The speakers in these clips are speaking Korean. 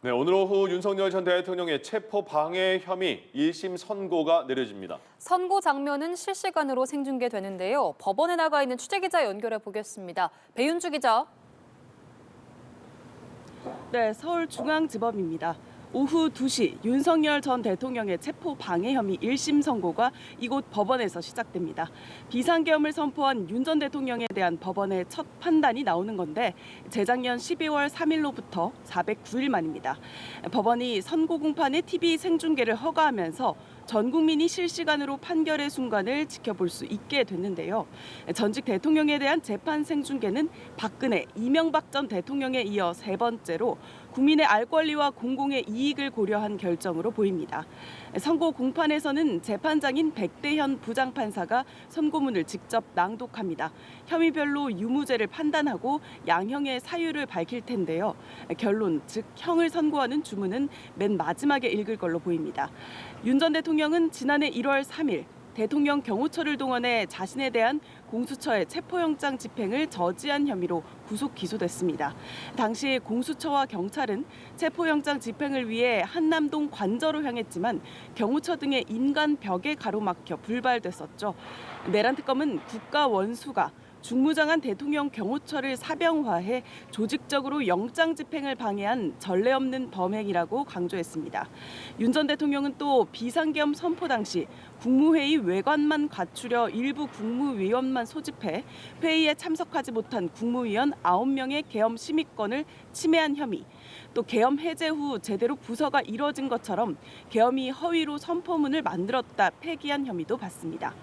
네, 오늘 오후 윤석열 전 대통령의 체포 방해 혐의 1심 선고가 내려집니다. 선고 장면은 실시간으로 생중계되는데요. 법원에 나가 있는 취재기자 연결해 보겠습니다. 배윤주 기자. 네, 서울중앙지법입니다. 오후 2시 윤석열 전 대통령의 체포 방해 혐의 1심 선고가 이곳 법원에서 시작됩니다. 비상계엄을 선포한 윤 전 대통령에 대한 법원의 첫 판단이 나오는 건데 재작년 12월 3일로부터 409일 만입니다. 법원이 선고 공판의 TV 생중계를 허가하면서 전 국민이 실시간으로 판결의 순간을 지켜볼 수 있게 됐는데요. 전직 대통령에 대한 재판 생중계는 박근혜, 이명박 전 대통령에 이어 세 번째로 국민의 알 권리와 공공의 이익을 고려한 결정으로 보입니다. 선고 공판에서는 재판장인 백대현 부장판사가 선고문을 직접 낭독합니다. 혐의별로 유무죄를 판단하고 양형의 사유를 밝힐 텐데요. 결론, 즉 형을 선고하는 주문은 맨 마지막에 읽을 걸로 보입니다. 윤 전 대통령은 지난해 1월 3일 대통령 경호처를 동원해 자신에 대한 공수처의 체포영장 집행을 저지한 혐의로 구속 기소됐습니다. 당시 공수처와 경찰은 체포영장 집행을 위해 한남동 관저로 향했지만 경호처 등의 인간 벽에 가로막혀 불발됐었죠. 내란 특검은 국가 원수가 중무장한 대통령 경호처를 사병화해 조직적으로 영장 집행을 방해한 전례 없는 범행이라고 강조했습니다. 윤 전 대통령은 또 비상계엄 선포 당시 국무회의 외관만 갖추려 일부 국무위원만 소집해 회의에 참석하지 못한 국무위원 9명의 계엄 심의권을 침해한 혐의, 또 계엄 해제 후 제대로 부서가 이뤄진 것처럼 계엄이 허위로 선포문을 만들었다 폐기한 혐의도 받습니다.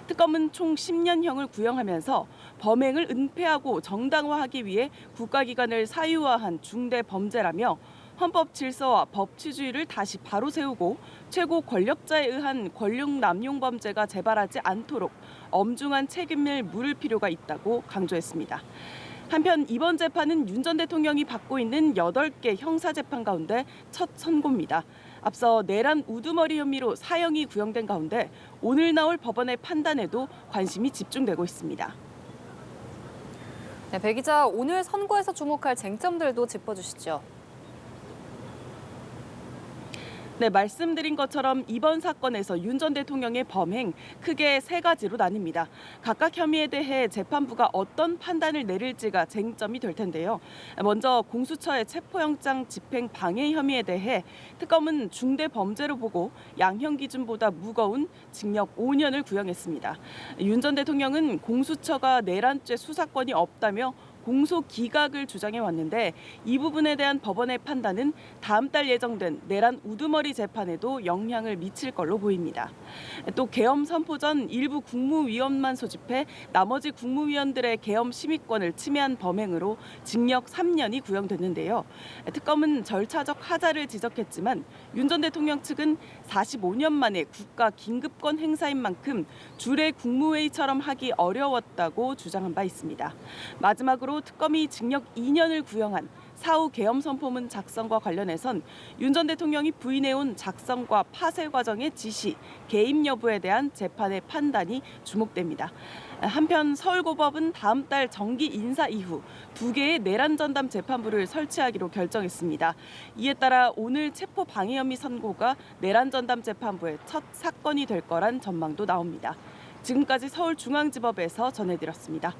특검은 총 10년형을 구형하면서 범행을 은폐하고 정당화하기 위해 국가기관을 사유화한 중대 범죄라며 헌법 질서와 법치주의를 다시 바로 세우고 최고 권력자에 의한 권력 남용 범죄가 재발하지 않도록 엄중한 책임을 물을 필요가 있다고 강조했습니다. 한편 이번 재판은 윤 전 대통령이 받고 있는 8개 형사재판 가운데 첫 선고입니다. 앞서 내란 우두머리 혐의로 사형이 구형된 가운데 오늘 나올 법원의 판단에도 관심이 집중되고 있습니다. 네, 배 기자, 오늘 선고에서 주목할 쟁점들도 짚어주시죠. 네, 말씀드린 것처럼 이번 사건에서 윤 전 대통령의 범행 크게 세 가지로 나뉩니다. 각각 혐의에 대해 재판부가 어떤 판단을 내릴지가 쟁점이 될 텐데요. 먼저 공수처의 체포영장 집행 방해 혐의에 대해 특검은 중대 범죄로 보고 양형 기준보다 무거운 징역 5년을 구형했습니다. 윤 전 대통령은 공수처가 내란죄 수사권이 없다며 공소 기각을 주장해 왔는데 이 부분에 대한 법원의 판단은 다음 달 예정된 내란 우두머리 재판에도 영향을 미칠 걸로 보입니다. 또 계엄 선포 전 일부 국무위원만 소집해 나머지 국무위원들의 계엄 심의권을 침해한 범행으로 징역 3년이 구형됐는데요. 특검은 절차적 하자를 지적했지만 윤 전 대통령 측은 45년 만에 국가 긴급권 행사인 만큼 주례 국무회의처럼 하기 어려웠다고 주장한 바 있습니다. 마지막으로 특검이 징역 2년을 구형한 사후 계엄 선포문 작성과 관련해선 윤 전 대통령이 부인해온 작성과 파쇄 과정의 지시, 개입 여부에 대한 재판의 판단이 주목됩니다. 한편 서울고법은 다음 달 정기 인사 이후 2개의 내란 전담 재판부를 설치하기로 결정했습니다. 이에 따라 오늘 체포 방해 혐의 선고가 내란 전담 재판부의 첫 사건이 될 거란 전망도 나옵니다. 지금까지 서울중앙지법에서 전해드렸습니다.